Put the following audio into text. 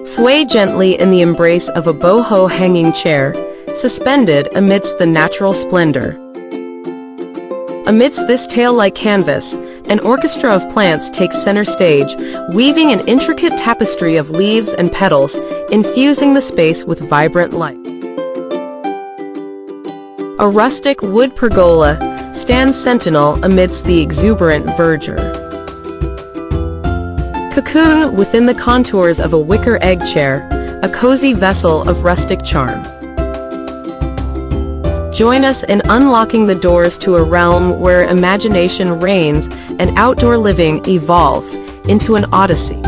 Sway gently in the embrace of a boho hanging chair, suspended amidst the natural splendor. Amidst this tale-like canvas, an orchestra of plants takes center stage, weaving an intricate tapestry of leaves and petals, infusing the space with vibrant light. A rustic wood pergola stands sentinel amidst the exuberant verdure. Cocoon within the contours of a wicker egg chair, a cozy vessel of rustic charm. Join us in unlocking the doors to a realm where imagination reigns and outdoor living evolves into an odyssey.